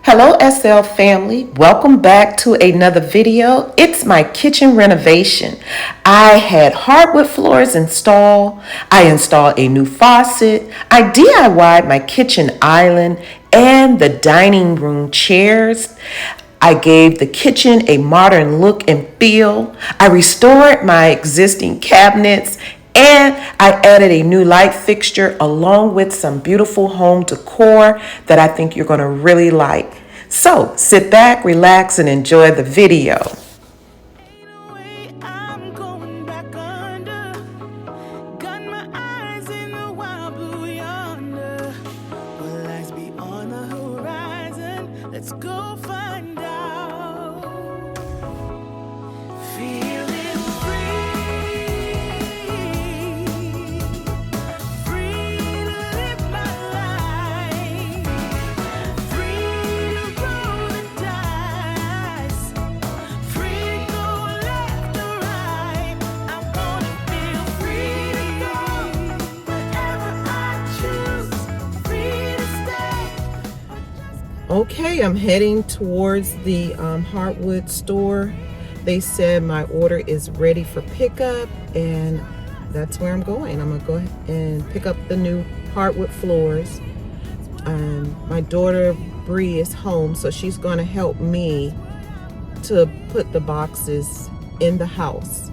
Hello SL family, welcome back to another video. It's my kitchen renovation. I had hardwood floors installed, I installed a new faucet, I DIY'd my kitchen island and the dining room chairs. I gave the kitchen a modern look and feel. I restored my existing cabinets and I added a new light fixture along with some beautiful home decor that I think you're going to really like. So sit back, relax, and enjoy the video. Let's go find out. Feeling free to live my life, free to roll the dice, free to go left or right. I wanna feel free to go wherever I choose, free to stay. Okay, I'm heading towards the hardwood store. They said my order is ready for pickup, and that's where I'm going. I'm gonna go ahead and pick up the new hardwood floors. My daughter Bree is home, so she's gonna help me to put the boxes in the house.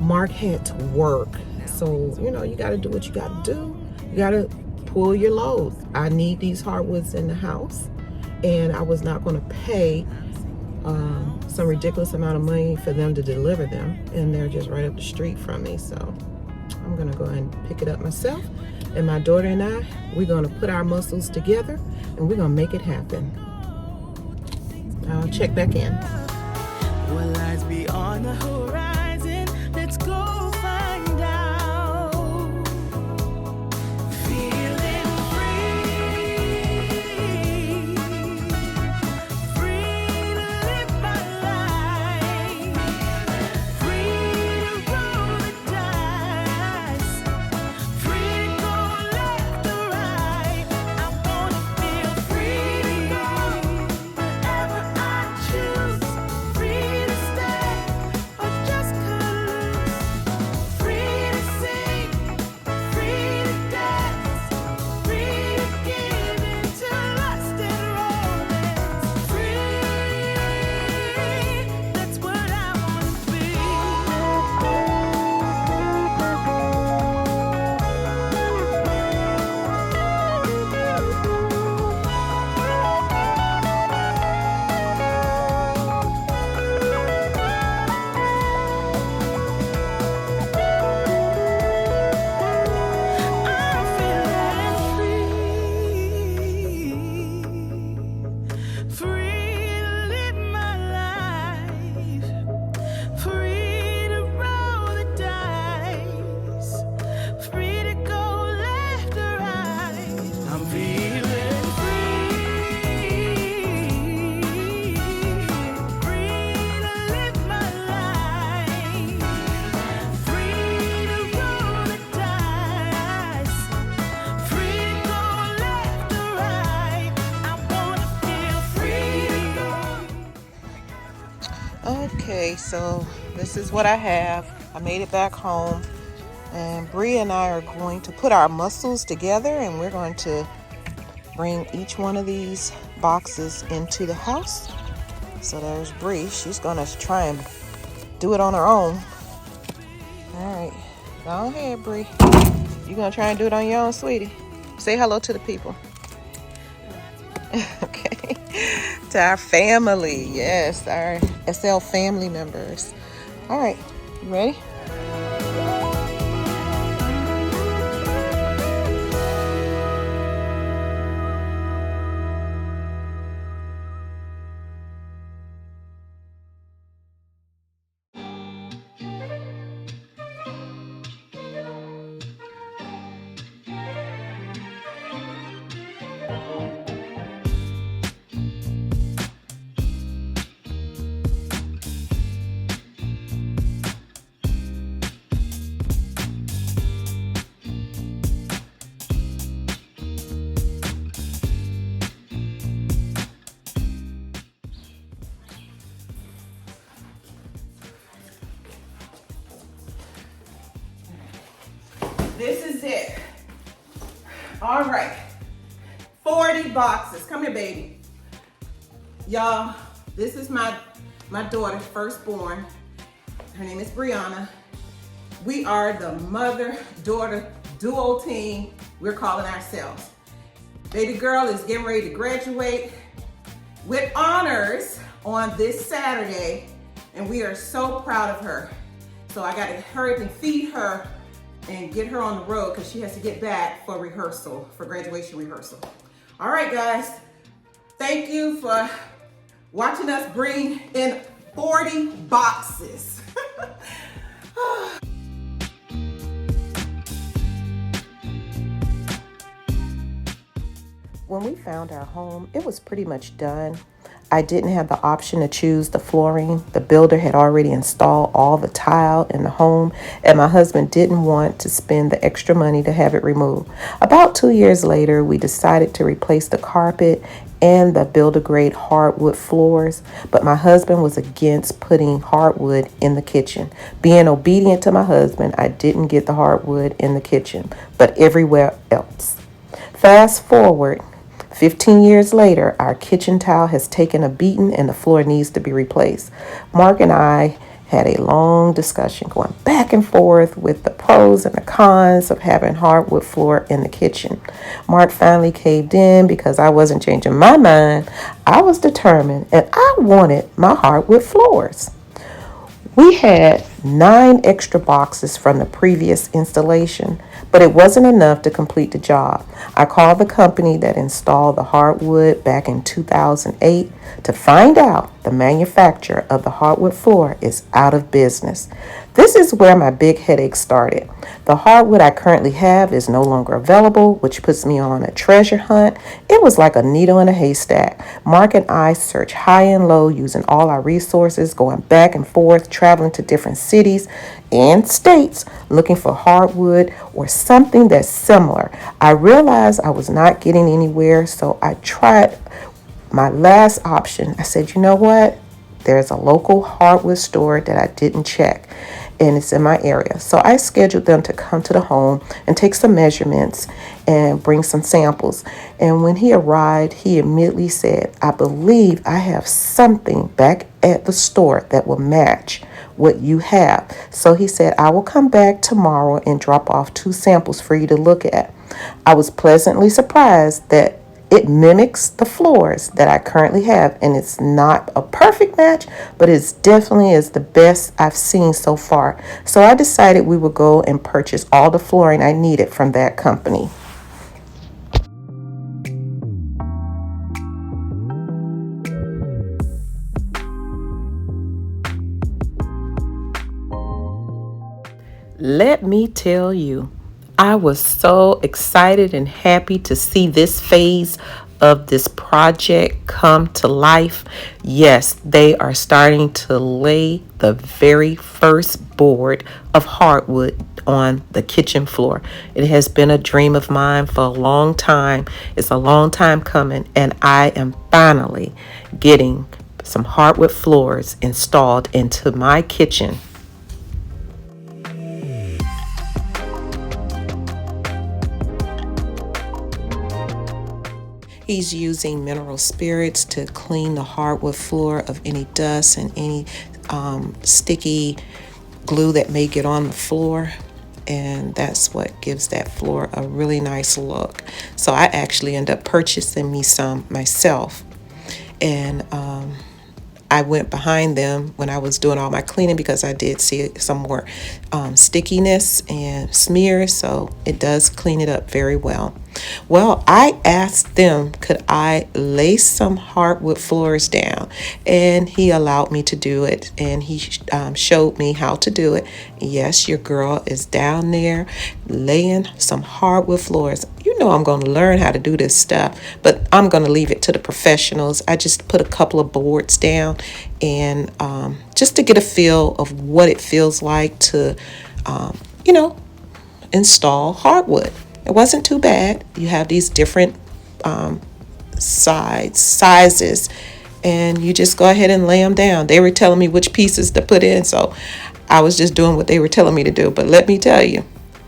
Mark had to work, so you know, you gotta do what you gotta do. You gotta pull your load. I need these hardwoods in the house, and I was not going to pay some ridiculous amount of money for them to deliver them, and they're just right up the street from me. So I'm going to go ahead and pick it up myself, and my daughter and we're going to put our muscles together and we're going to make it happen. I'll check back in. What lies beyond the horizon? Let's go find out. Feeling free to live my life, free to roll the dice, free to go left or right. I wanna feel free to go wherever I choose, free to stay or just cut loose, free to sing, free to dance, free to give into lust and romance, free, that's what I wanna be. I'm feeling free to live my life, free to roll the dice, free to go left or right. I'm feeling free to live my life, free to roll the dice, free to go left or right. I wanna feel free to go. Okay, so this is what I have. I made it back home, and Bree and I are going to put our muscles together, and we're going to bring each one of these boxes into the house. So there's Bree. She's gonna try and do it on her own. All right, go ahead, Bree. You gonna try and do it on your own, sweetie? Say hello to the people. Okay, to our family. Yes, our SL family members. All right, you ready? this is it. All right, 40 boxes. Come here, baby. Y'all, this is my daughter's firstborn. Her name is Brianna. We are the mother-daughter duo team, we're calling ourselves. Baby girl is getting ready to graduate with honors on this Saturday, and we are so proud of her. So I got to hurry up and feed her and get her on the road because she has to get back for rehearsal, for graduation rehearsal. All right, guys, thank you for watching us bring in 40 boxes. When we found our home, it was pretty much done. I didn't have the option to choose the flooring. The builder had already installed all the tile in the home, and my husband didn't want to spend the extra money to have it removed. About 2 years later, we decided to replace the carpet and the builder-grade hardwood floors, but my husband was against putting hardwood in the kitchen. Being obedient to my husband, I didn't get the hardwood in the kitchen, but everywhere else. Fast forward 15 years later, our kitchen tile has taken a beating and the floor needs to be replaced. Mark and I had a long discussion going back and forth with the pros and the cons of having hardwood floor in the kitchen. Mark finally caved in because I wasn't changing my mind. I was determined and I wanted my hardwood floors. We had 9 extra boxes from the previous installation, but it wasn't enough to complete the job. I called the company that installed the hardwood back in 2008 to find out the manufacturer of the hardwood floor is out of business. This is where my big headache started. The hardwood I currently have is no longer available, which puts me on a treasure hunt. It was like a needle in a haystack. Mark and I searched high and low using all our resources, going back and forth, traveling to different cities and states looking for hardwood or something that's similar. I realized I was not getting anywhere, so I tried my last option. I said, you know what? There's a local hardwood store that I didn't check, and it's in my area. So I scheduled them to come to the home and take some measurements and bring some samples. And when he arrived, he immediately said, I believe I have something back at the store that will match what you have. So he said, I will come back tomorrow and drop off 2 samples for you to look at. I was pleasantly surprised that it mimics the floors that I currently have, and it's not a perfect match, but it's definitely is the best I've seen so far. So I decided we would go and purchase all the flooring I needed from that company. Let me tell you, I was so excited and happy to see this phase of this project come to life. Yes, they are starting to lay the very first board of hardwood on the kitchen floor. It has been a dream of mine for a long time. It's a long time coming, and I am finally getting some hardwood floors installed into my kitchen. He's using mineral spirits to clean the hardwood floor of any dust and any sticky glue that may get on the floor. And that's what gives that floor a really nice look. So I actually end up purchasing me some myself. And I went behind them when I was doing all my cleaning because I did see some more stickiness and smears. So it does clean it up very well. Well, I asked them, could I lay some hardwood floors down? And he allowed me to do it. And he showed me how to do it. Yes, your girl is down there laying some hardwood floors. You know I'm going to learn how to do this stuff, but I'm going to leave it to the professionals. I just put a couple of boards down and just to get a feel of what it feels like to, install hardwood. It wasn't too bad. You have these different sizes, and you just go ahead and lay them down. They were telling me which pieces to put in, so I was just doing what they were telling me to do. But let me tell you,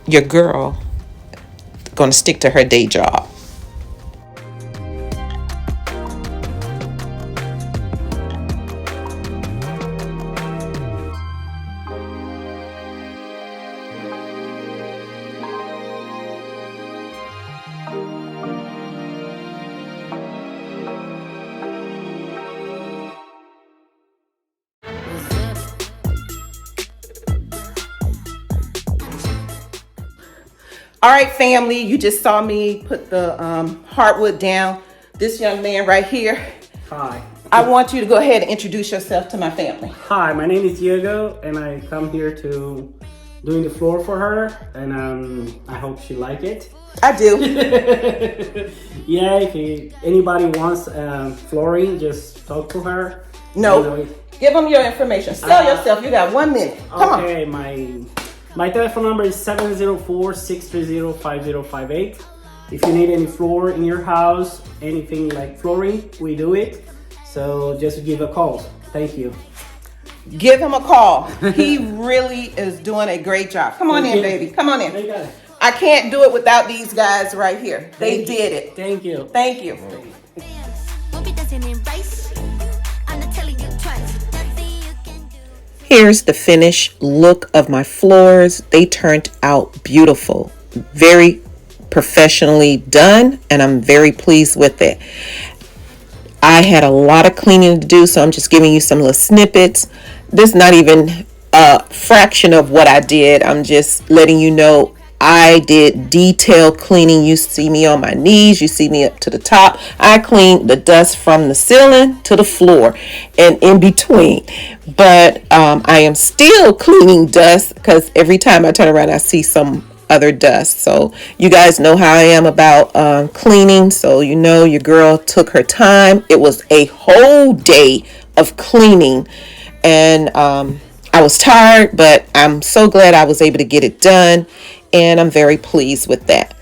your girl going to stick to her day job. All right, family, you just saw me put the hardwood down. This young man right here, Hi. I want you to go ahead and introduce yourself to my family. Hi, my name is Diego, and I come here to doing the floor for her, and I hope she like it. I do. Yeah, if anybody wants flooring, just talk to her. No, You know, give them your information. Sell yourself. You got 1 minute. Come on. okay, my telephone number is 704-630-5058. If you need any floor in your house, anything like flooring, we do it. So just give a call. Thank you. Give him a call. He really is doing a great job. Come on in, baby. Come on There in. you go. I can't do it without these guys right here. They did it. Thank you. Thank you. Won't be dancing in rice. I'm not telling you twice. Nothing you can do. Here's the finished look of my floors. They turned out beautiful. Very professionally done, and I'm very pleased with it. I had a lot of cleaning to do, so I'm just giving you some little snippets. This is not even a fraction of what I did. I'm just letting you know I did detailed cleaning. You see me on my knees. You see me up to the top. I cleaned the dust from the ceiling to the floor and in between. But I am still cleaning dust because every time I turn around, I see some other dust. So you guys know how I am about cleaning. So you know your girl took her time. It was a whole day of cleaning, and I was tired, but I'm so glad I was able to get it done, and I'm very pleased with that.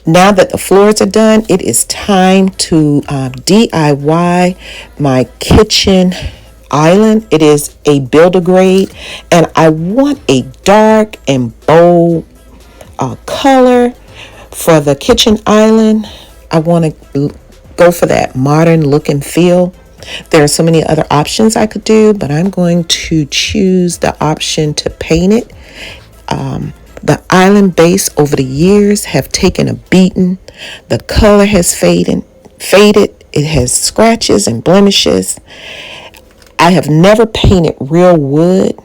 Now that the floors are done, it is time to DIY my kitchen island. It is a builder grade, and I want a dark and bold color for the kitchen island. I want to go for that modern look and feel. There are so many other options I could do, but I'm going to choose the option to paint it. The island base over the years have taken a beating. The color has faded. It has scratches and blemishes. I have never painted real wood,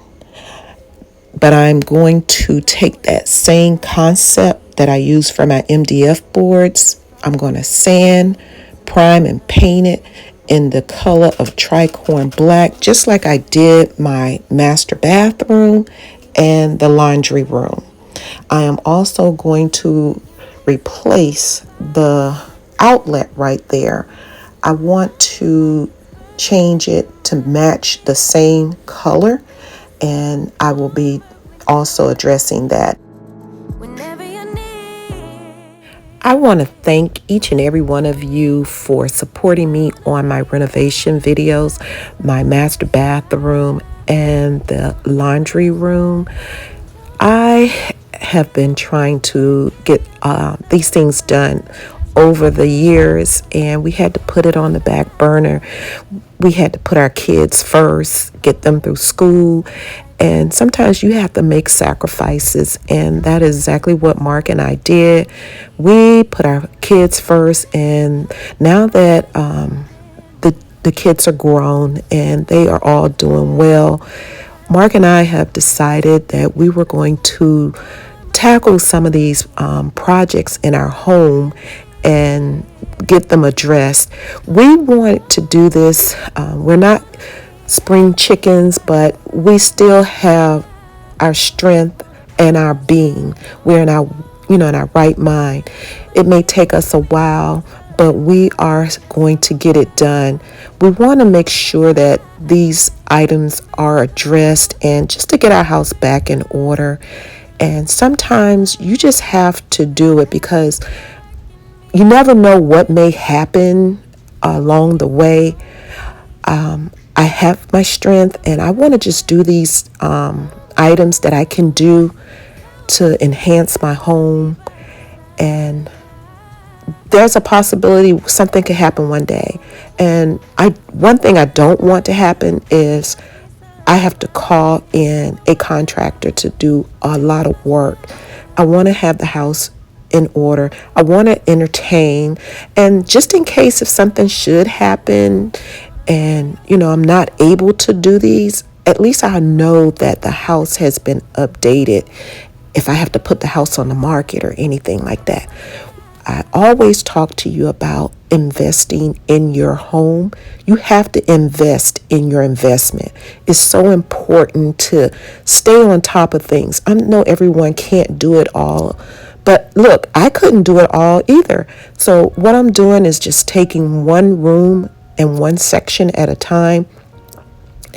but I'm going to take that same concept that I use for my MDF boards. I'm going to sand, prime, and paint it in the color of tricorn black, just like I did my master bathroom and the laundry room. I am also going to replace the outlet right there. I want to change it to match the same color, and I will be also addressing that. Whenever you need. I want to thank each and every one of you for supporting me on my renovation videos, my master bathroom, and the laundry room. I have been trying to get these things done over the years, and we had to put it on the back burner. We had to put our kids first, get them through school, and sometimes you have to make sacrifices, and that is exactly what Mark and I did. We put our kids first, and now that the kids are grown and they are all doing well, Mark and I have decided that we were going to tackle some of these projects in our home and get them addressed. We want to do this. We're not spring chickens, but we still have our strength and our being. We're in our, in our right mind. It may take us a while, but we are going to get it done. We want to make sure that these items are addressed and just to get our house back in order. And sometimes you just have to do it because you never know what may happen along the way. I have my strength, and I want to just do these items that I can do to enhance my home And there's a possibility something could happen one day. And one thing I don't want to happen is I have to call in a contractor to do a lot of work. I want to have the house in order. I want to entertain. And just in case if something should happen and, I'm not able to do these, at least I know that the house has been updated if I have to put the house on the market or anything like that. I always talk to you about investing in your home. You have to invest in your investment. It's so important to stay on top of things. I know everyone can't do it all, but look, I couldn't do it all either. So what I'm doing is just taking one room and one section at a time.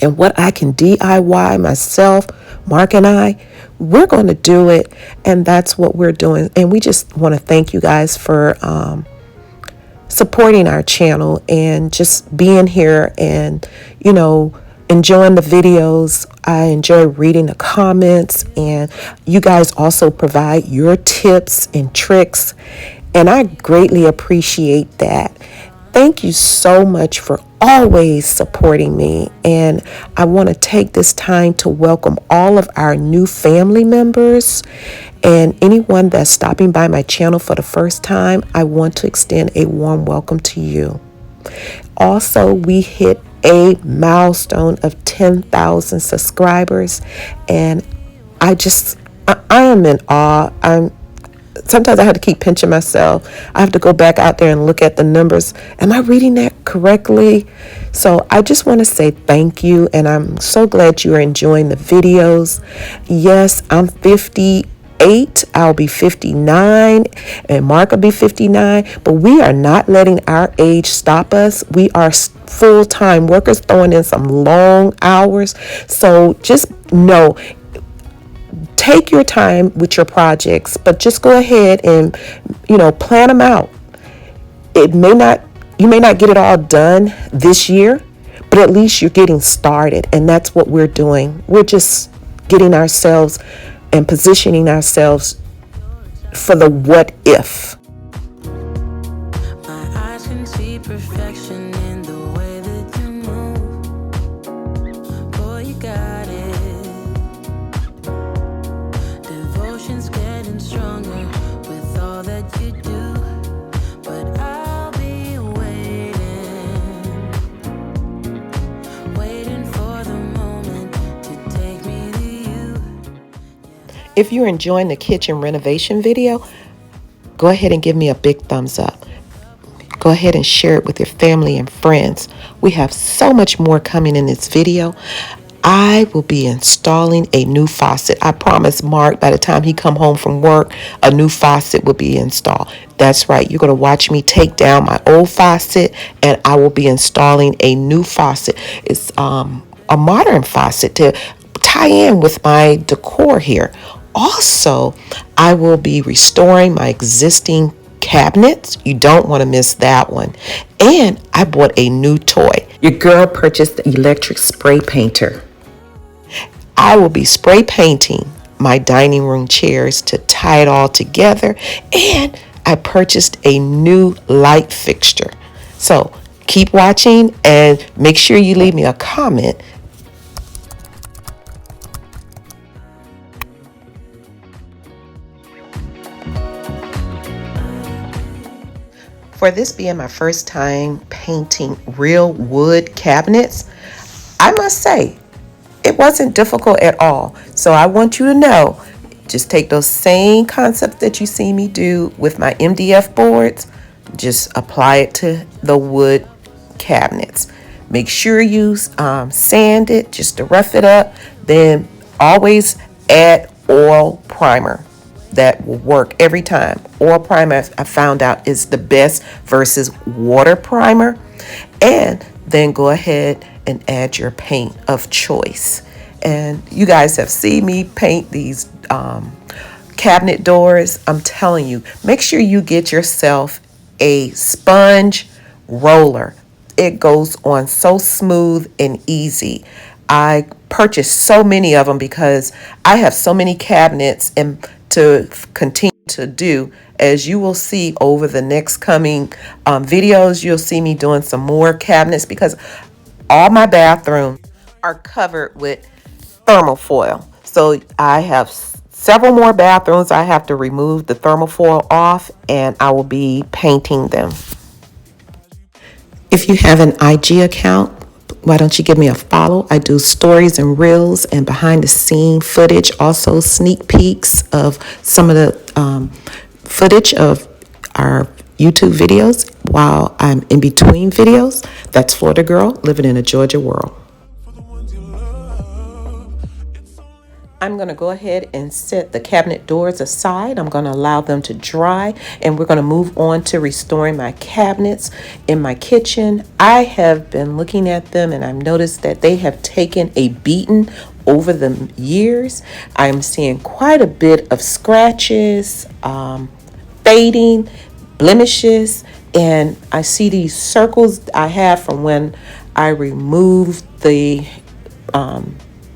And what I can DIY myself, Mark and I, we're going to do it. And that's what we're doing. And we just want to thank you guys for supporting our channel and just being here and, enjoying the videos. I enjoy reading the comments, and you guys also provide your tips and tricks. And I greatly appreciate that. Thank you so much for always supporting me. And I want to take this time to welcome all of our new family members and anyone that's stopping by my channel for the first time. I want to extend a warm welcome to you. Also, we hit a milestone of 10,000 subscribers, and I am in awe. Sometimes I have to keep pinching myself. I have to go back out there and look at the numbers. Am I reading that correctly? So I just want to say thank you, and I'm so glad you are enjoying the videos. Yes, I'm 58. I'll be 59, and Mark will be 59. But we are not letting our age stop us. We are full-time workers throwing in some long hours. So just know, take your time with your projects, but just go ahead and, plan them out. You may not get it all done this year, but at least you're getting started. And that's what we're doing. We're just getting ourselves and positioning ourselves for the what if. My eyes can see perfection in the way that you move. Boy, you got it. Devotion's getting stronger with all that you do. But I'll be waiting for the moment to take me to you. If you're enjoying the kitchen renovation video, go ahead and give me a big thumbs up. Go ahead and share it with your family and friends. We have so much more coming in this video. I will be installing a new faucet. I promise Mark, by the time he come home from work, a new faucet will be installed. That's right. You're going to watch me take down my old faucet, and I will be installing a new faucet. It's a modern faucet to tie in with my decor here. Also, I will be restoring my existing cabinets. You don't want to miss that one. And I bought a new toy. Your girl purchased the electric spray painter. I will be spray painting my dining room chairs to tie it all together. And I purchased a new light fixture. So keep watching and make sure you leave me a comment. For this being my first time painting real wood cabinets, I must say, it wasn't difficult at all. So I want you to know, just take those same concepts that you see me do with my MDF boards, just apply it to the wood cabinets. Make sure you sand it just to rough it up. Then always add oil primer. That will work every time. Oil primer, I found out, is the best versus water primer. And then go ahead and add your paint of choice. And you guys have seen me paint these cabinet doors. I'm telling you, make sure you get yourself a sponge roller. It goes on so smooth and easy. I purchased so many of them because I have so many cabinets, and to continue to do. As you will see over the next coming videos, you'll see me doing some more cabinets because all my bathrooms are covered with thermal foil. So I have several more bathrooms I have to remove the thermal foil off, and I will be painting them. If you have an IG account, why don't you give me a follow? I do stories and reels and behind the scene footage, also sneak peeks of some of the footage of our YouTube videos while I'm in between videos. That's Florida Girl living in a Georgia world. I'm going to go ahead and set the cabinet doors aside. I'm going to allow them to dry, and we're going to move on to restoring my cabinets in my kitchen. I have been looking at them and I've noticed that they have taken a beating over the years. I'm seeing quite a bit of scratches, fading, blemishes, and I see these circles I have from when I removed the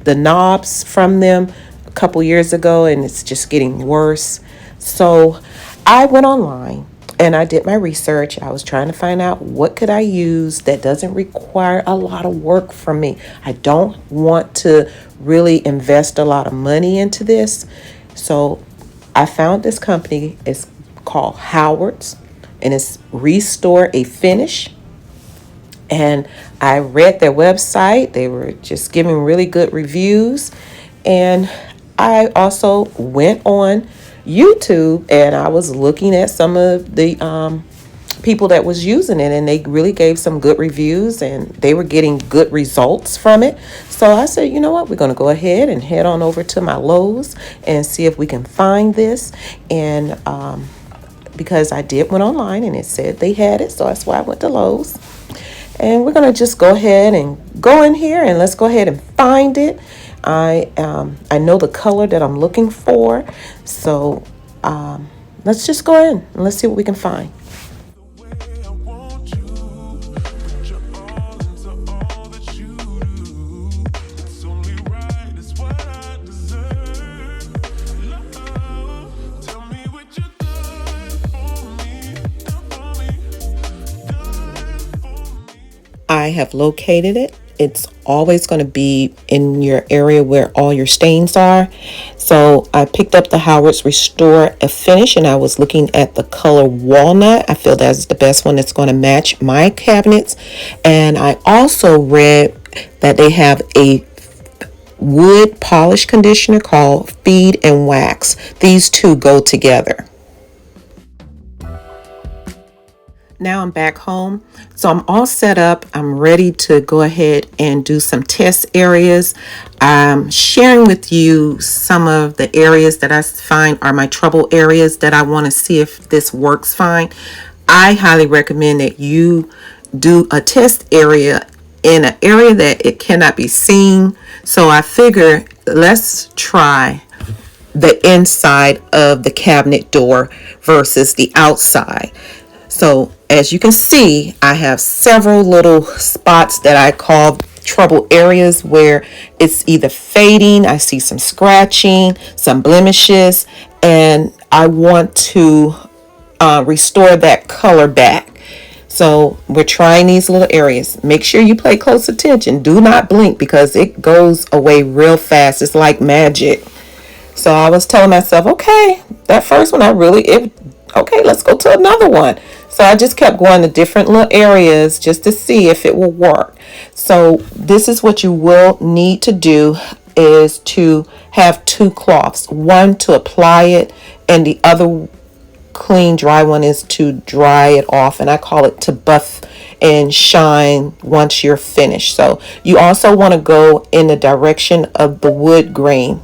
knobs from them a couple years ago, and it's just getting worse. So I went online and I did my research. I was trying to find out what could I use that doesn't require a lot of work from me. I don't want to really invest a lot of money into this. So I found this company. It's called Hardwood, and it's Restore a Finish. And I read their website. They were just giving really good reviews. And I also went on YouTube and I was looking at some of the people that was using it, and they really gave some good reviews and they were getting good results from it. So I said, you know what, we're going to go ahead and head on over to my Lowe's and see if we can find this. And because I did went online and it said they had it, so that's why I went to Lowe's. And we're going to just go ahead and go in here and let's go ahead and find it. I know the color that I'm looking for. So let's just go in and let's see what we can find. I have located it. It's always going to be in your area where all your stains are. So I picked up the Hardwood Restore a Finish, and I was looking at the color walnut. I feel that's the best one that's going to match my cabinets. And I also read that they have a wood polish conditioner called Feed and Wax. These two go together. Now I'm back home, so I'm all set up. I'm ready to go ahead and do some test areas. I'm sharing with you some of the areas that I find are my trouble areas that I want to see if this works fine. I highly recommend that you do a test area in an area that it cannot be seen. So I figure let's try the inside of the cabinet door versus the outside. So as you can see, I have several little spots that I call trouble areas where it's either fading, I see some scratching, some blemishes, and I want to restore that color back. So we're trying these little areas. Make sure you pay close attention. Do not blink because it goes away real fast. It's like magic. So I was telling myself, okay, that first one okay, let's go to another one. So I just kept going to different little areas just to see if it will work. So this is what you will need to do, is to have two cloths, one to apply it and the other clean dry one is to dry it off, and I call it to buff and shine once you're finished. So you also want to go in the direction of the wood grain.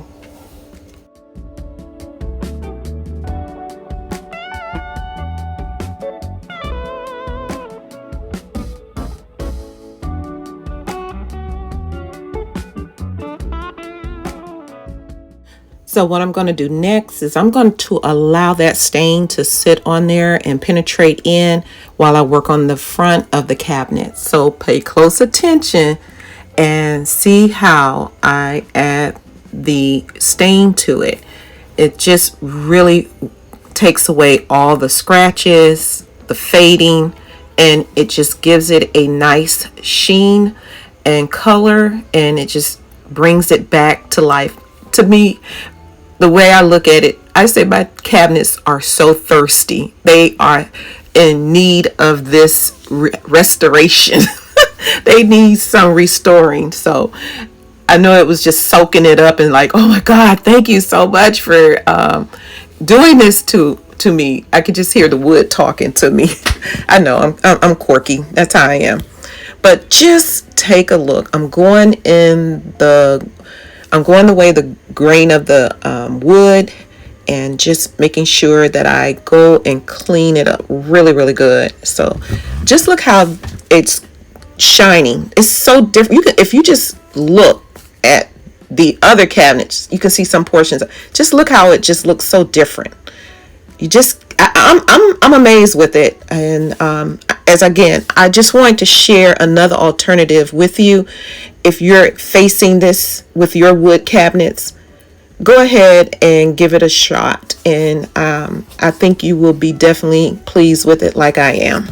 So what I'm going to do next is I'm going to allow that stain to sit on there and penetrate in while I work on the front of the cabinet. So pay close attention and see how I add the stain to it. It just really takes away all the scratches, the fading, and it just gives it a nice sheen and color, and it just brings it back to life. To me, the way I look at it, I say my cabinets are so thirsty. They are in need of this restoration. They need some restoring. So I know it was just soaking it up and like, oh my God, thank you so much for doing this to me. I could just hear the wood talking to me. I know I'm quirky. That's how I am. But just take a look. I'm going the way the grain of the wood, and just making sure that I go and clean it up really, really good. So just look how it's shining. It's so different. You can, if you just look at the other cabinets, you can see some portions. Just look how it just looks so different. You just, I'm amazed with it. And I just wanted to share another alternative with you. If you're facing this with your wood cabinets, go ahead and give it a shot. And I think you will be definitely pleased with it like I am.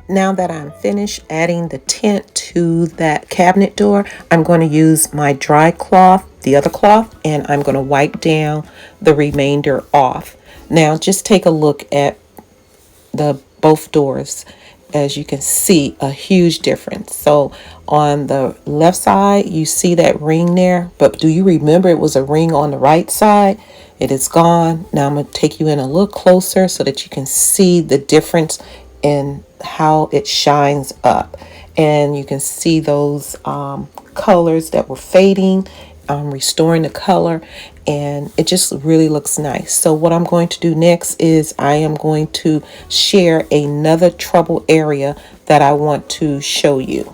Now that I'm finished adding the tint to that cabinet door, I'm going to use my dry cloth, the other cloth, and I'm going to wipe down the remainder off. Now just take a look at the both doors. As you can see, a huge difference. So on the left side, you see that ring there, but do you remember it was a ring on the right side? It is gone. Now I'm going to take you in a little closer so that you can see the difference in how it shines up, and you can see those colors that were fading, restoring the color, and it just really looks nice. So what I'm going to do next is I am going to share another trouble area that I want to show you.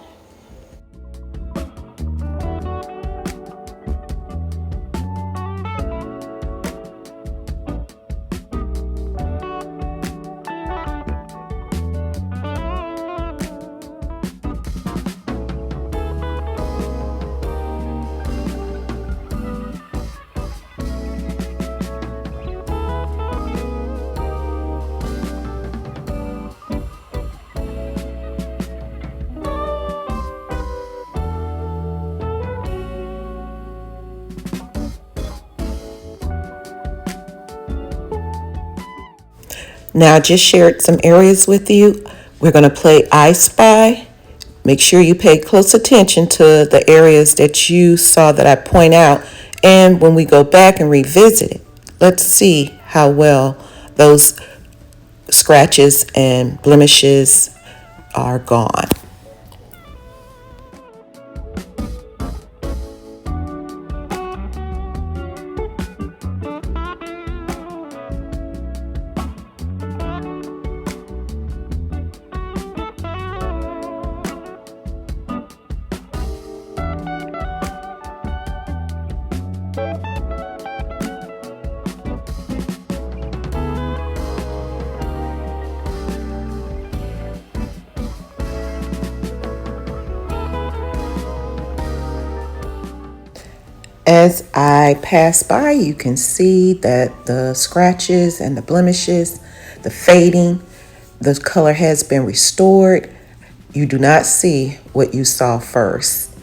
Now I just shared some areas with you. We're going to play I Spy. Make sure you pay close attention to the areas that you saw that I point out. And when we go back and revisit it, let's see how well those scratches and blemishes are gone. As I pass by, you can see that the scratches and the blemishes, the fading, the color has been restored. You do not see what you saw first.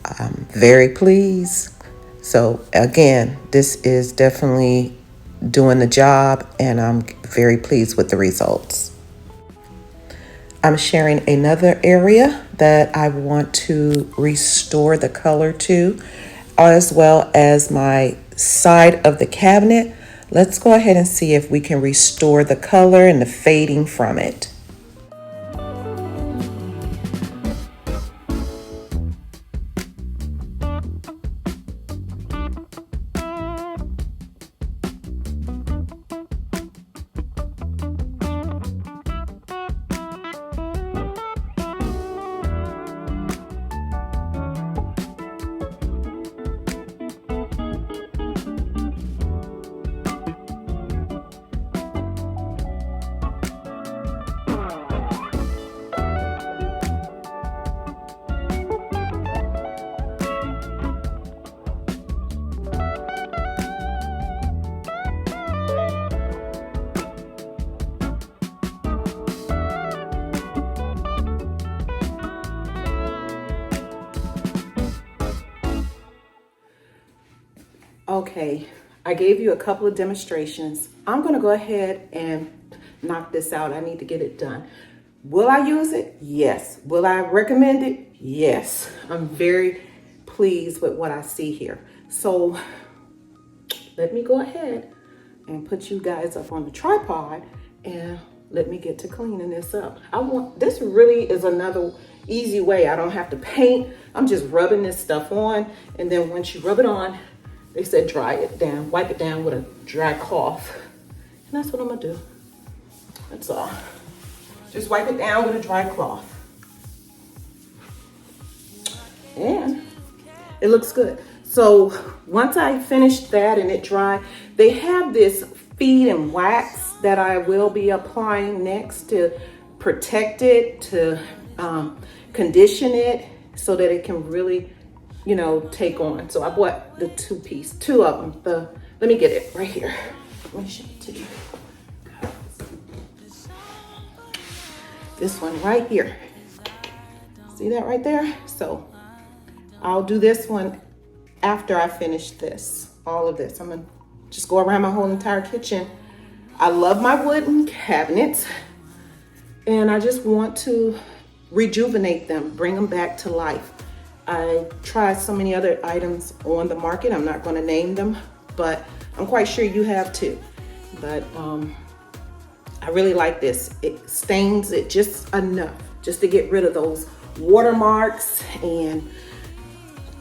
I'm very pleased. So again, this is definitely doing the job, and I'm very pleased with the results. I'm sharing another area that I want to restore the color to, as well as my side of the cabinet. Let's go ahead and see if we can restore the color and the fading from it. Okay, I gave you a couple of demonstrations. I'm gonna go ahead and knock this out. I need to get it done. Will I use it? Yes. Will I recommend it? Yes. I'm very pleased with what I see here. So let me go ahead and put you guys up on the tripod and let me get to cleaning this up. This really is another easy way. I don't have to paint. I'm just rubbing this stuff on, and then once you rub it on, they said dry it down, wipe it down with a dry cloth. And that's what I'm gonna do. That's all. Just wipe it down with a dry cloth. And it looks good. So once I finish that and it dry, they have this feed and wax that I will be applying next to protect it, to condition it so that it can really, take on. So I bought the two of them. Let me get it right here. Let me show it to you. This one right here. See that right there? So I'll do this one after I finish this, all of this. I'm gonna just go around my whole entire kitchen. I love my wooden cabinets, and I just want to rejuvenate them, bring them back to life. I tried so many other items on the market. I'm not gonna name them, but I'm quite sure you have too. But I really like this. It stains it just enough, just to get rid of those watermarks and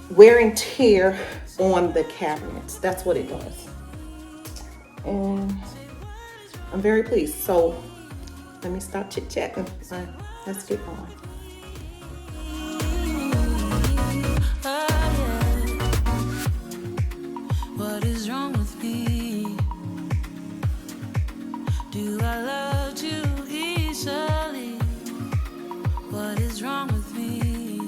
wear and tear on the cabinets. That's what it does. And I'm very pleased. So let me stop chit-chatting. Let's get going. What is wrong with me? Do I love too easily? What is wrong with me?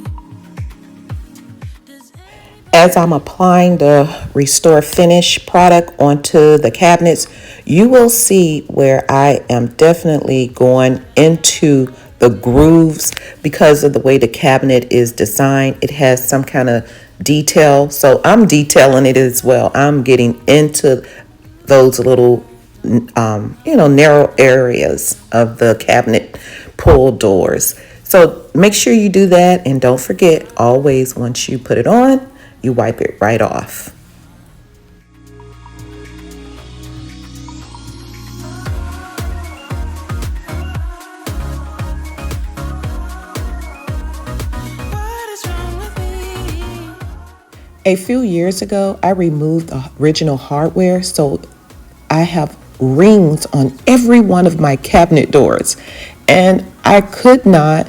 As I'm applying the Restore Finish product onto the cabinets, you will see where I am definitely going into the grooves because of the way the cabinet is designed. It has some kind of detail, so I'm detailing it as well. I'm getting into those little narrow areas of the cabinet pull doors. So make sure you do that, and don't forget, always once you put it on, you wipe it right off. What is wrong with me? A few years ago, I removed the original hardware, so I have rings on every one of my cabinet doors, and I could not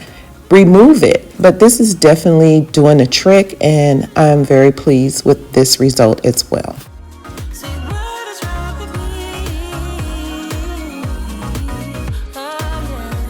remove it. But this is definitely doing the trick, and I'm very pleased with this result as well. Say what is wrong with me? Oh, yeah.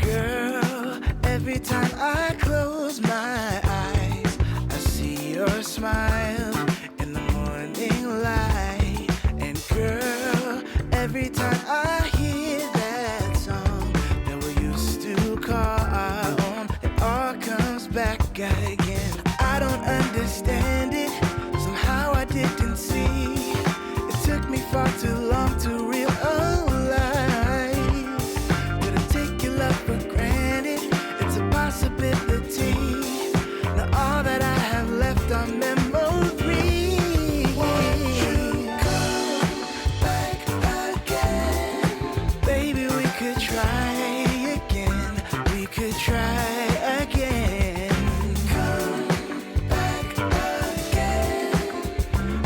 Girl, every time I close my eyes, I see your smile in the morning light. And girl, every time I hear that song that we used to call our own, it all comes back again. I don't understand it, somehow I didn't see. It took me far too long to realize that I take your love for granted. It's a possibility. Now all that I have left are memories. Won't you come back again? Baby, we could try again. We could try again. Come back again.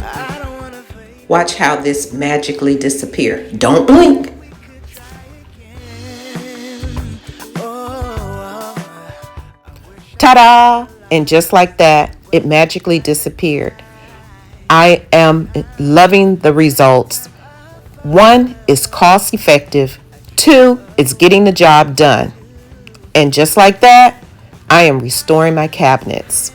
I don't wanna fade. Watch how this magically disappears. Don't blink. We could try again. Oh. Ta-da! And just like that, it magically disappeared. I am loving the results. One, is cost effective. Two, it's getting the job done. And just like that, I am restoring my cabinets.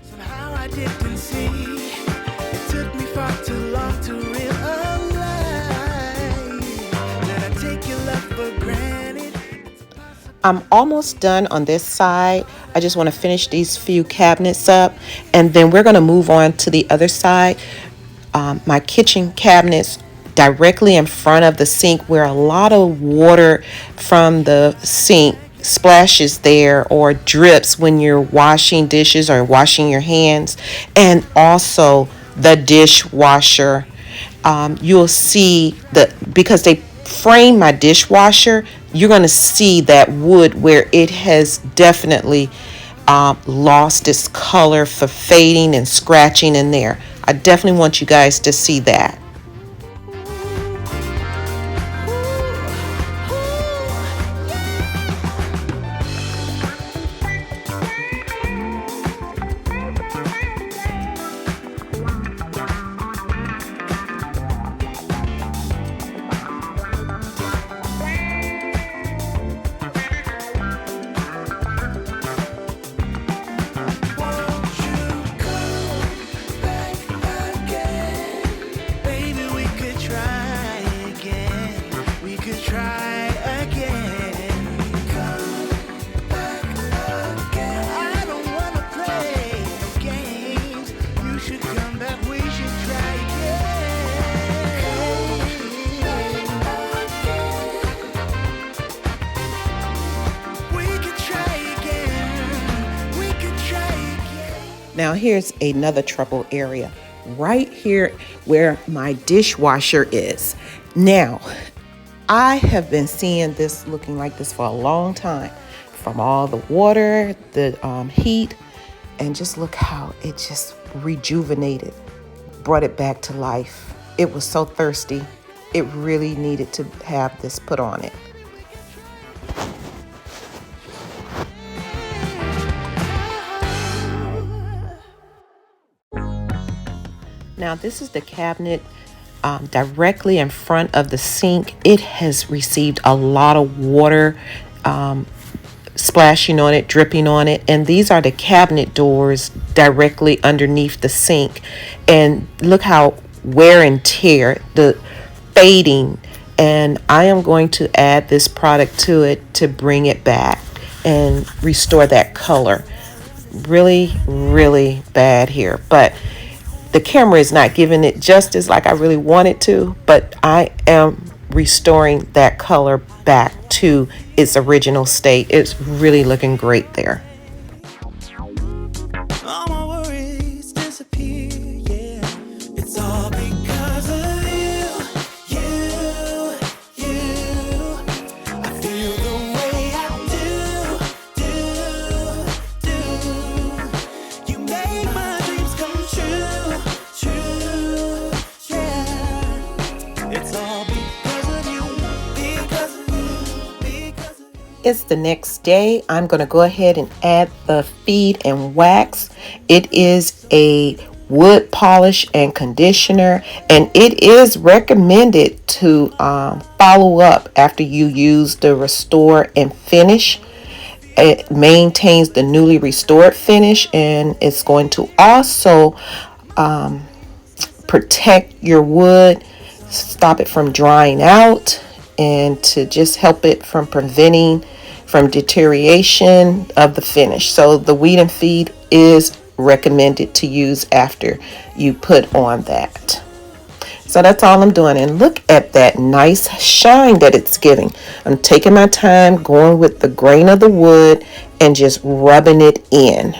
Somehow I didn't see. It took me far too long to realize that I take your love for granted. I'm almost done on this side. I just want to finish these few cabinets up, and then we're going to move on to the other side. My kitchen cabinets directly in front of the sink, where a lot of water from the sink splashes there or drips when you're washing dishes or washing your hands, and also the dishwasher. You'll see because they frame my dishwasher, you're going to see that wood where it has definitely lost its color for fading and scratching in there. I definitely want you guys to see that. Baby, we could try again. We could try again. Come back again. I don't wanna play games. You should come back. We should try again. We could try again. We could try again. Now here's another trouble area. Right here where my dishwasher is. Now, I have been seeing this looking like this for a long time, from all the water, the heat, and just look how it just rejuvenated, brought it back to life. It was so thirsty. It really needed to have this put on it. Now this is the cabinet directly in front of the sink. It has received a lot of water splashing on it, dripping on it. And these are the cabinet doors directly underneath the sink. And look how wear and tear, the fading. And I am going to add this product to it to bring it back and restore that color. Really, really bad here. But the camera is not giving it justice like I really want it to, but I am restoring that color back to its original state. It's really looking great there. All my worries disappear, yeah. It's all because of you. I feel the way I do. You make my dreams come true, yeah. It's all because of you, because of you, because of you. It's the next day. I'm going to go ahead and add the feed and wax. It is a wood polish and conditioner, and it is recommended to follow up after you use the restore and finish. It maintains the newly restored finish, and it's going to also protect your wood, stop it from drying out, and to just help it from preventing from deterioration of the finish. So the weed and feed is recommended to use after you put on that. So that's all I'm doing, and look at that nice shine that it's giving. I'm taking my time, going with the grain of the wood and just rubbing it in,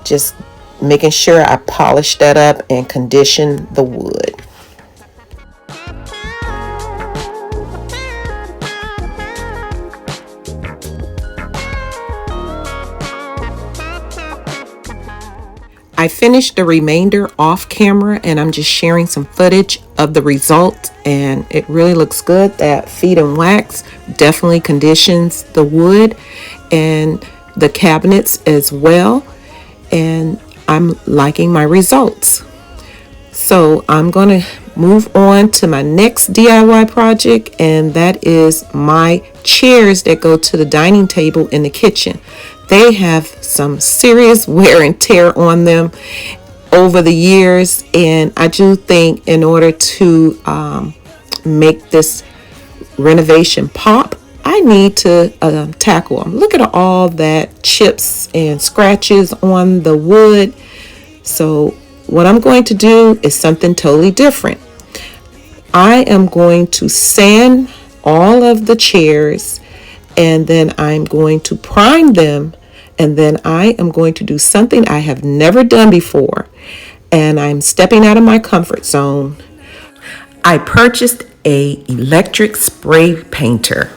just making sure I polish that up and condition the wood. I finished the remainder off camera, and I'm just sharing some footage of the result, and it really looks good. That feed and wax definitely conditions the wood and the cabinets as well, and I'm liking my results. So I'm going to move on to my next DIY project, and that is my chairs that go to the dining table in the kitchen. They have some serious wear and tear on them over the years, and I do think in order to make this renovation pop, I need to tackle them. Look at all that chips and scratches on the wood. So what I'm going to do is something totally different. I am going to sand all of the chairs, and then I'm going to prime them, and then I am going to do something I have never done before, and I'm stepping out of my comfort zone. I purchased a electric spray painter,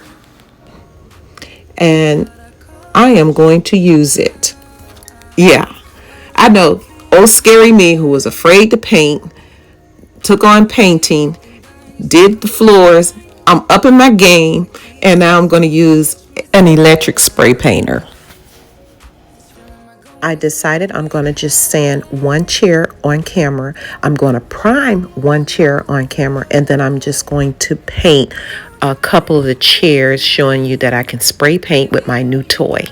and I am going to use it. Yeah, I know. Oh, scary me, who was afraid to paint, took on painting, did the floors. I'm upping my game, and now I'm going to use an electric spray painter. I decided I'm going to just sand one chair on camera. I'm going to prime one chair on camera, and then I'm just going to paint a couple of the chairs, showing you that I can spray paint with my new toy.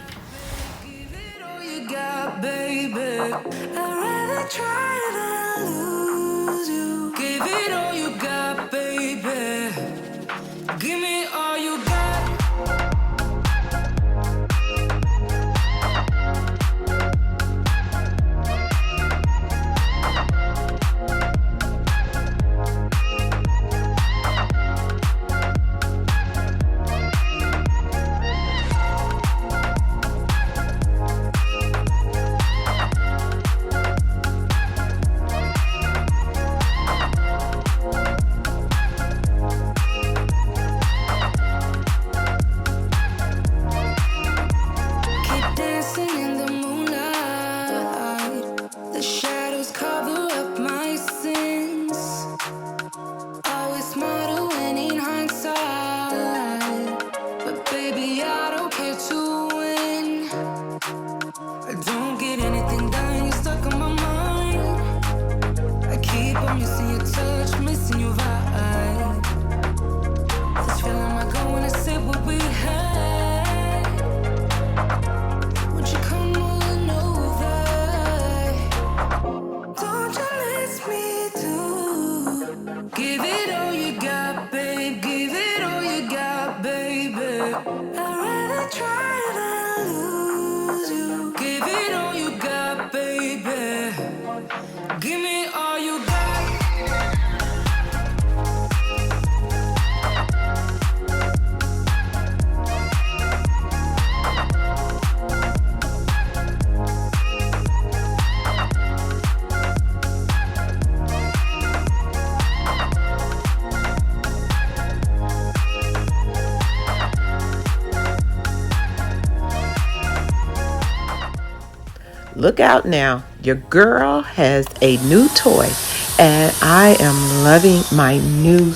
Look out now, your girl has a new toy, and I am loving my new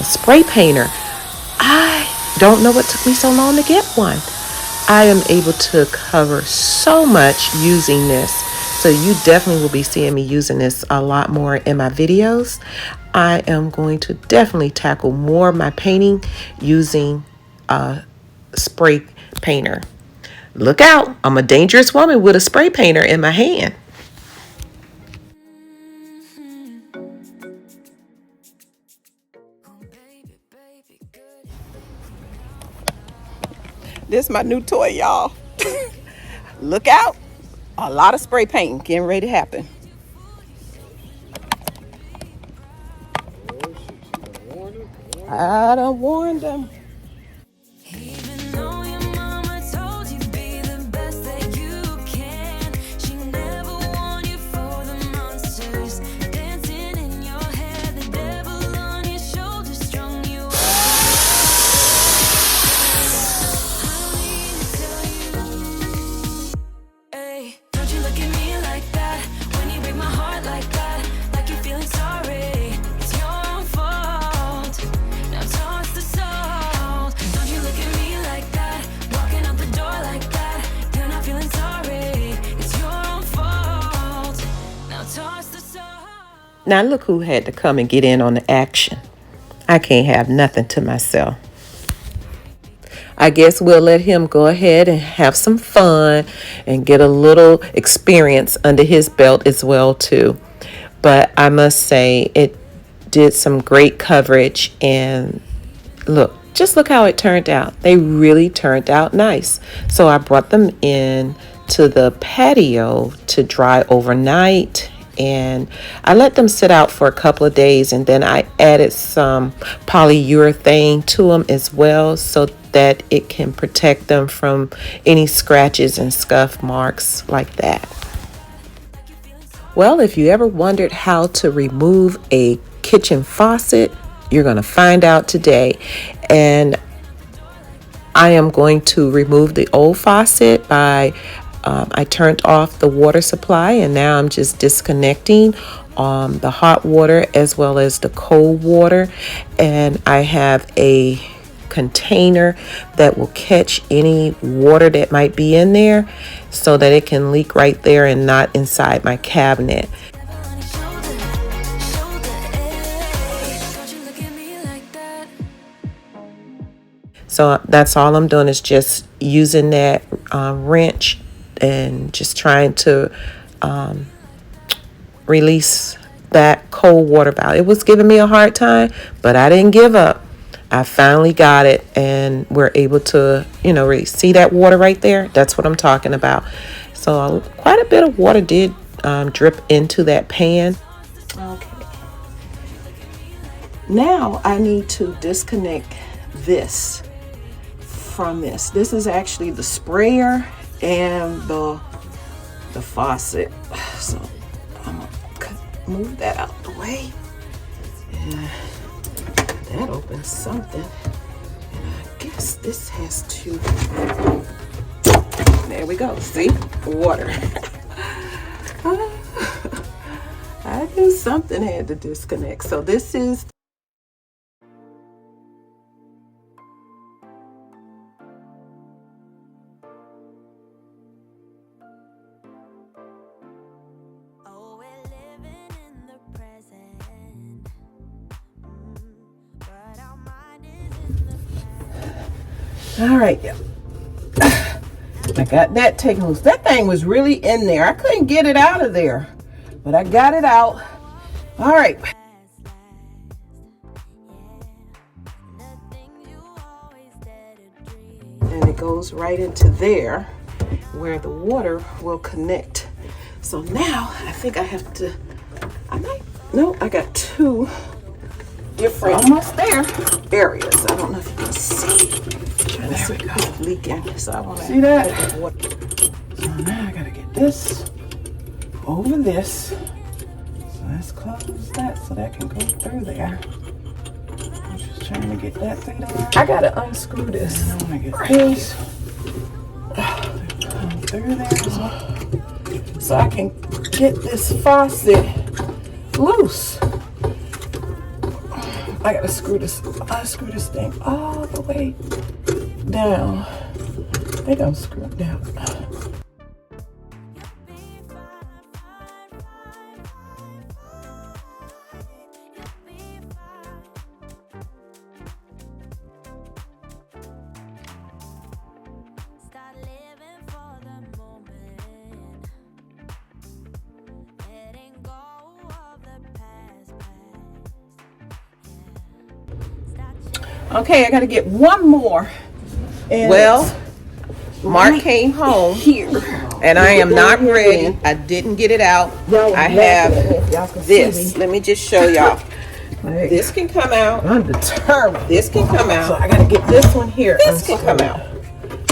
spray painter. I don't know what took me so long to get one. I am able to cover so much using this, so you definitely will be seeing me using this a lot more in my videos. I am going to definitely tackle more of my painting using a spray painter. Look out, I'm a dangerous woman with a spray painter in my hand. This is my new toy, y'all. Look out, a lot of spray painting getting ready to happen. I done warned them. Even though your mama told you be the best that you can, she never warned you for the monsters dancing in your head, the devil on your shoulder strung you up. I don't need to tell you, hey, don't you look at me like that when you break my heart like that, like you're feeling sorry. It's your own fault. Now toss the soul. Now look who had to come and get in on the action. I can't have nothing to myself. I guess we'll let him go ahead and have some fun and get a little experience under his belt as well too. But I must say it did some great coverage, and just look how it turned out. They really turned out nice. So I brought them in to the patio to dry overnight, and I let them sit out for a couple of days, and then I added some polyurethane to them as well so that it can protect them from any scratches and scuff marks like that. Well, if you ever wondered how to remove a kitchen faucet, you're going to find out today. And I am going to remove the old faucet by I turned off the water supply, and now I'm just disconnecting the hot water as well as the cold water. And I have a container that will catch any water that might be in there so that it can leak right there and not inside my cabinet. So that's all I'm doing is just using that wrench and just trying to release that cold water valve. It was giving me a hard time, but I didn't give up. I finally got it, and we're able to, really see that water right there. That's what I'm talking about. So quite a bit of water did drip into that pan. Okay. Now I need to disconnect this from this. This is actually the sprayer and the faucet. So I'm gonna move that out the way. And that opens something. And I guess this has to. There we go. See? Water. I knew something had to disconnect. So this is. All right, I got that taken loose. That thing was really in there. I couldn't get it out of there, but I got it out. All right. And it goes right into there where the water will connect. So now I think I have to, I got two different, almost there, areas. I don't know if you can see. There we go. Leaking. So I want to see that. So now I gotta get this over this. So let's close that so that can go through there. I'm just trying to get that through there. I gotta unscrew this. And I want to get this come through there so I can get this faucet loose. I gotta unscrew this thing all the way down. I think I'm screwed down. Okay, I gotta get one more. And well, Mark came home here, and I am not ready. I didn't get it out. I have this. Let me just show y'all. This can come out. I'm determined. This can come out. So I gotta get this one here. This can come out.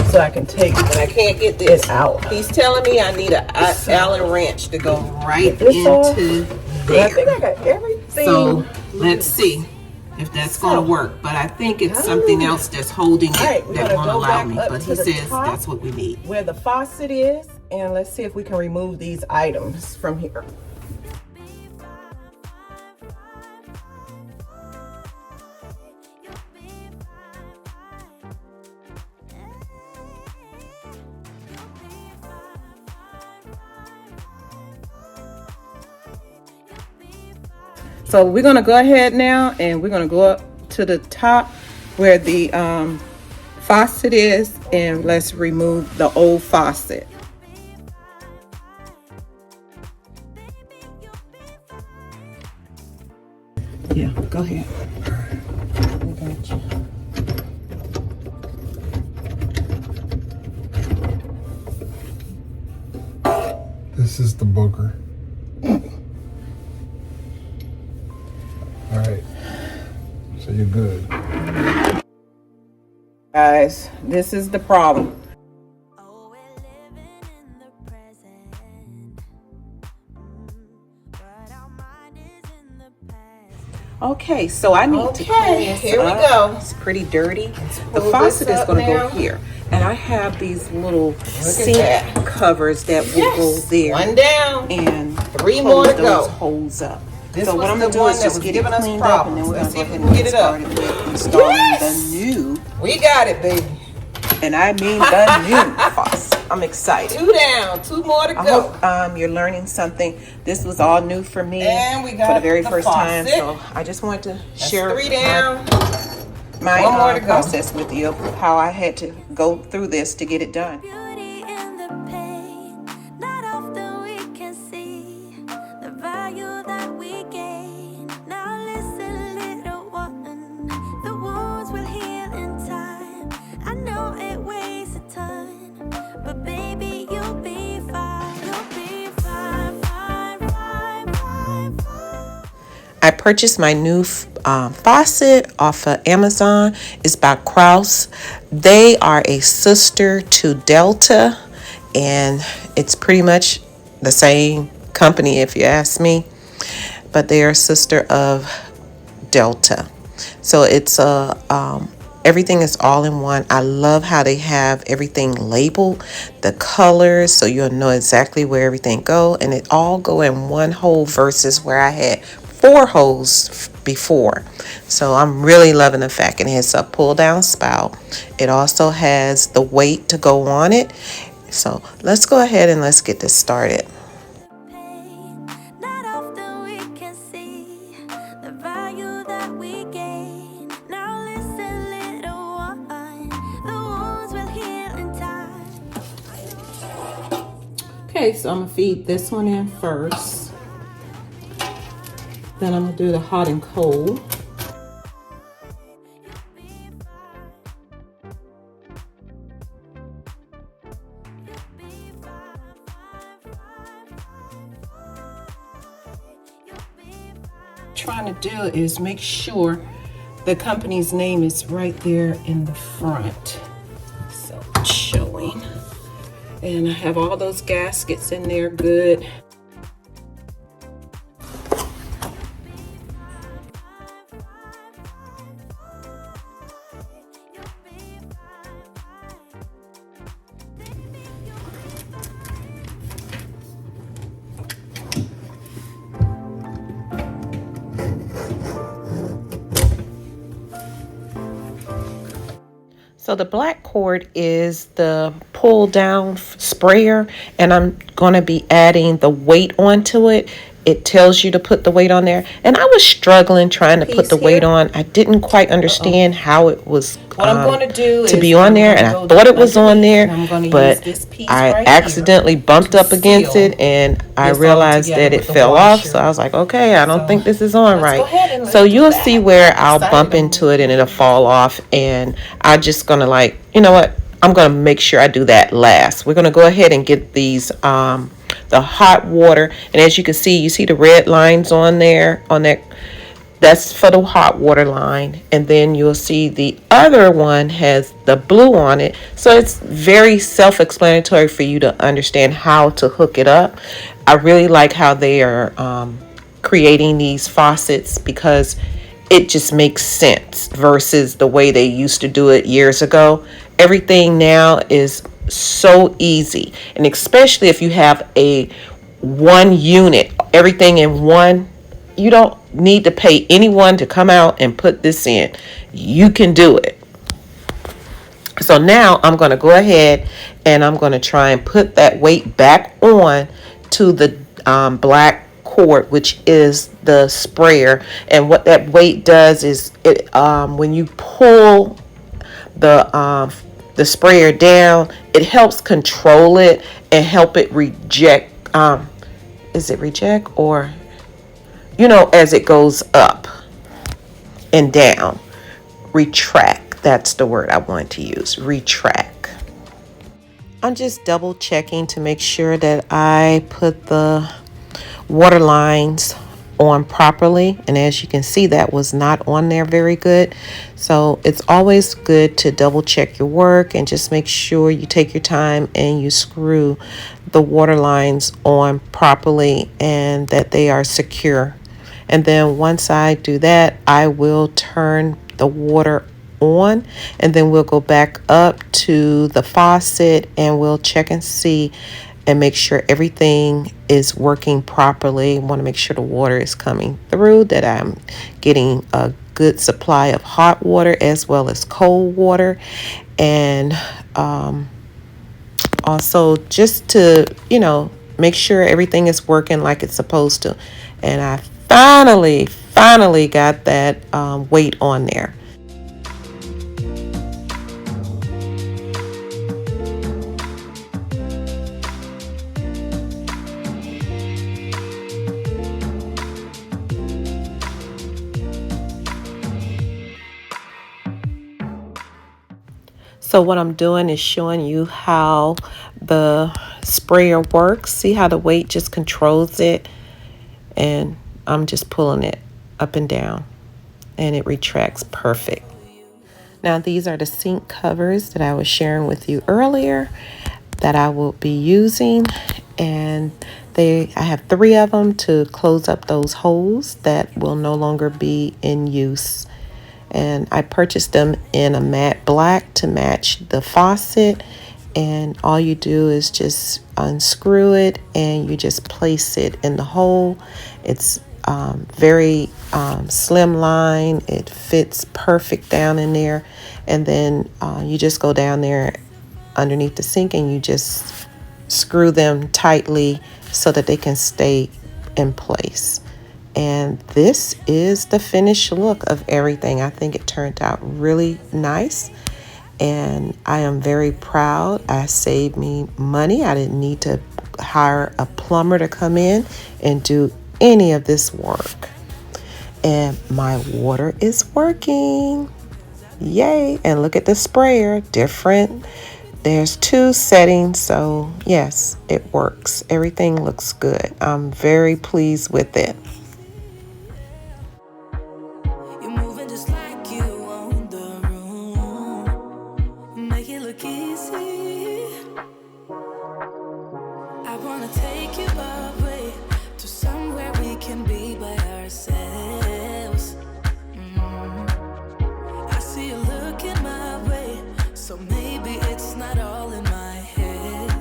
So I can take it. And I can't get this out. He's telling me I need an Allen wrench to go right into there. I think I got everything. So let's see if that's going to work, but I think it's something else that's holding it that won't allow me, but he says that's what we need. Where the faucet is, and let's see if we can remove these items from here. So we're gonna go ahead now and we're gonna go up to the top where the faucet is, and let's remove the old faucet. Yeah, go ahead. I got you. This is the booger. All right. So you're good. Guys, this is the problem. Oh, we're living in the present. But our mind is in the past. Okay, so I need to clean this here we up. go. It's pretty dirty. The pull faucet this is up going to now. go here. And I have these little sink that. covers that will go there. One down. And 3 more close to those go. holes up. This So what was I'm the going to do one is that just was get it giving us cleaned up, and then problems. we're going Let's to go see if ahead we and can get get it up. started with installing Yes! the new, We got it, baby. and I mean the new faucet. I'm excited. 2 down. 2 more to I go. hope you're learning something. This was all new for me And we got for the very the first time. faucet. So I just wanted to That's share 3 down. my One more to go. process with you of how I had to go through this to get it done. Beauty in the pain. Not often we can see the value that we gain. Now listen, little one. The wounds will heal in time. I know it weighs a ton, but baby, you'll be fine. You'll be fine, fine, fine, fine, fine. I purchased my new faucet off of Amazon. It's by Kraus. They are a sister to Delta, and it's pretty much the same company if you ask me, but they are a sister of Delta. So it's everything is all in one. I love how they have everything labeled, the colors, so you'll know exactly where everything go, and it all go in one hole versus where I had 4 holes before. So I'm really loving the fact it has a pull down spout. It also has the weight to go on it. So let's go ahead and let's get this started. Pain. Not often we can see the value that we gain. Now listen, little one. The wounds will heal in time. Okay, so I'm gonna feed this one in first. Then I'm gonna do the hot and cold. Trying to do is make sure the company's name is right there in the front, so it's showing. And I have all those gaskets in there good. So the black cord is the pull down sprayer, and I'm going to be adding the weight onto it. It tells you to put the weight on there, and I was struggling trying to put the weight on. I didn't quite understand how it was What I'm going to do to is be on I'm there, gonna and I go thought it was on underneath, there, and I'm gonna but use this piece I right accidentally here bumped to up against seal it, and I this all realized together that it with the fell off. washer. So I was like, okay, I don't So, think this is on let's go right. ahead and let's So do you'll that. see where I'll Excited. bump into it and it'll fall off, and I'm just gonna, like, you know what? I'm gonna make sure I do that last. We're gonna go ahead and get these the hot water, and as you can see, you see the red lines on there, on that. That's for the hot water line, and then you'll see the other one has the blue on it. So it's very self-explanatory for you to understand how to hook it up. I really like how they are creating these faucets, because it just makes sense versus the way they used to do it years ago. Everything now is so easy, and especially if you have a one unit, everything in one, you don't need to pay anyone to come out and put this in. You can do it. So now I'm going to go ahead and I'm going to try and put that weight back on to the black cord, which is the sprayer. And what that weight does is it when you pull the sprayer down, it helps control it and help it reject. Is it reject, or as it goes up and down? Retract. That's the word I want to use. Retract. I'm just double checking to make sure that I put the water lines on properly, and as you can see, that was not on there very good. So it's always good to double check your work and just make sure you take your time and you screw the water lines on properly and that they are secure. And then once I do that, I will turn the water on, and then we'll go back up to the faucet and we'll check and see and make sure everything is working properly. Want to make sure the water is coming through, that I'm getting a good supply of hot water as well as cold water. And also just to, make sure everything is working like it's supposed to. And I finally got that weight on there. So what I'm doing is showing you how the sprayer works. See how the weight just controls it, and I'm just pulling it up and down and it retracts perfect. Now these are the sink covers that I was sharing with you earlier that I will be using, and I have 3 of them to close up those holes that will no longer be in use. And I purchased them in a matte black to match the faucet, and all you do is just unscrew it and you just place it in the hole. It's very slimline. It fits perfect down in there, and then you just go down there underneath the sink and you just screw them tightly so that they can stay in place. And this is the finished look of everything. I think it turned out really nice, and I am very proud. I saved me money. I didn't need to hire a plumber to come in and do any of this work. And my water is working. Yay. And look at the sprayer, different. There's 2 settings, so yes, it works. Everything looks good. I'm very pleased with it. You're moving just like you own the room. Make it look easy. I wanna take you away to somewhere we can be by ourselves. I see you looking my way, so maybe it's not all in my head.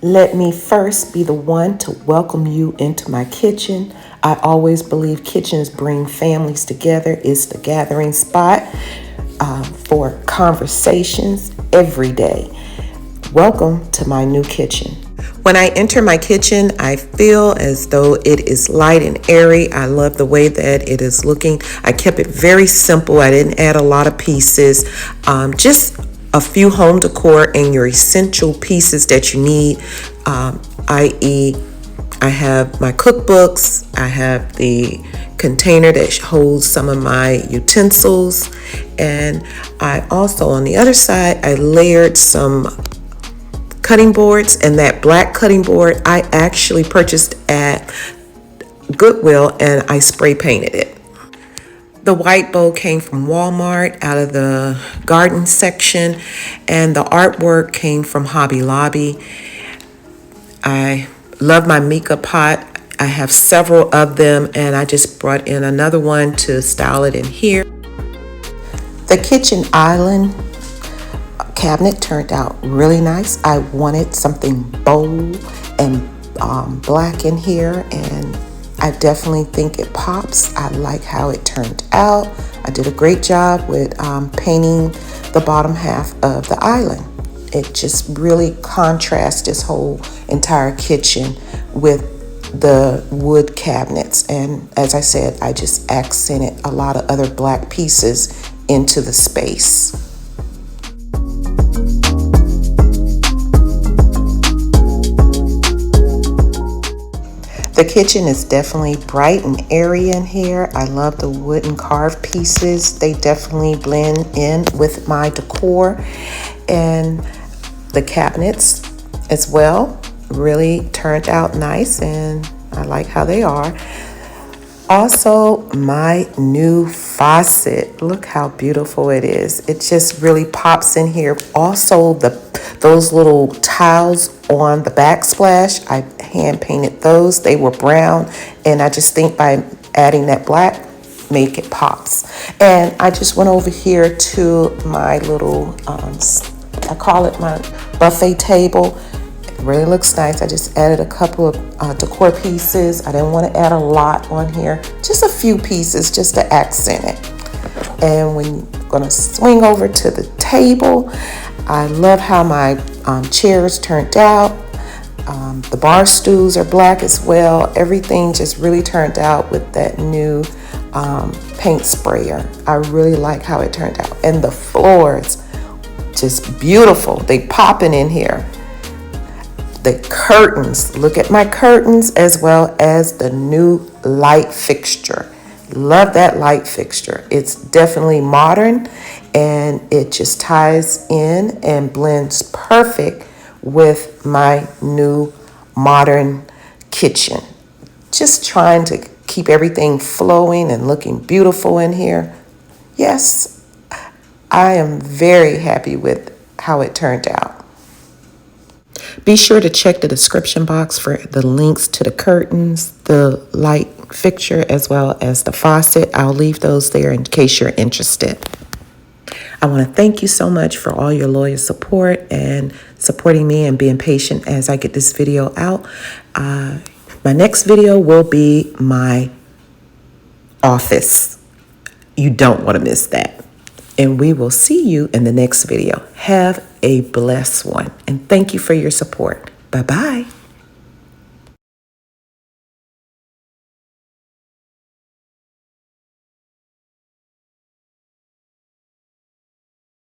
Let me first be the one to welcome you into my kitchen. I always believe kitchens bring families together. It's the gathering spot for conversations every day. Welcome to my new kitchen. When I enter my kitchen, I feel as though it is light and airy. I love the way that it is looking. I kept it very simple. I didn't add a lot of pieces. Just a few home decor and your essential pieces that you need, i.e. I have my cookbooks, I have the container that holds some of my utensils, and I also, on the other side, I layered some cutting boards, and that black cutting board I actually purchased at Goodwill and I spray painted it. The white bowl came from Walmart out of the garden section, and the artwork came from Hobby Lobby. I love my mica pot. I have several of them, and I just brought in another one to style it in here. The kitchen island cabinet turned out really nice. I wanted something bold and black in here, and I definitely think it pops. I like how it turned out. I did a great job with painting the bottom half of the island. It just really contrasts this whole entire kitchen with the wood cabinets. And as I said, I just accented a lot of other black pieces into the space. The kitchen is definitely bright and airy in here. I love the wooden carved pieces. They definitely blend in with my decor. And the cabinets as well really turned out nice, and I like how they are. Also, my new faucet. Look how beautiful it is. It just really pops in here. Also, those little tiles on the backsplash, I hand painted those. They were brown, and I just think by adding that black, make it pops. And I just went over here to my little, I call it my buffet table. It really looks nice. I just added a couple of decor pieces. I didn't want to add a lot on here, just a few pieces just to accent it. And when you're gonna swing over to the table, I love how my chairs turned out. The bar stools are black as well. Everything just really turned out with that new paint sprayer. I really like how it turned out. And the floors, just beautiful. They popping in here. The curtains, look at my curtains, as well as the new light fixture. Love that light fixture. It's definitely modern, and it just ties in and blends perfect with my new modern kitchen. Just trying to keep everything flowing and looking beautiful in here. Yes, I am very happy with how it turned out. Be sure to check the description box for the links to the curtains, the light fixture, as well as the faucet. I'll leave those there in case you're interested. I want to thank you so much for all your loyal support and supporting me and being patient as I get this video out. My next video will be my office. You don't want to miss that. And we will see you in the next video. Have a blessed one. And thank you for your support. Bye-bye.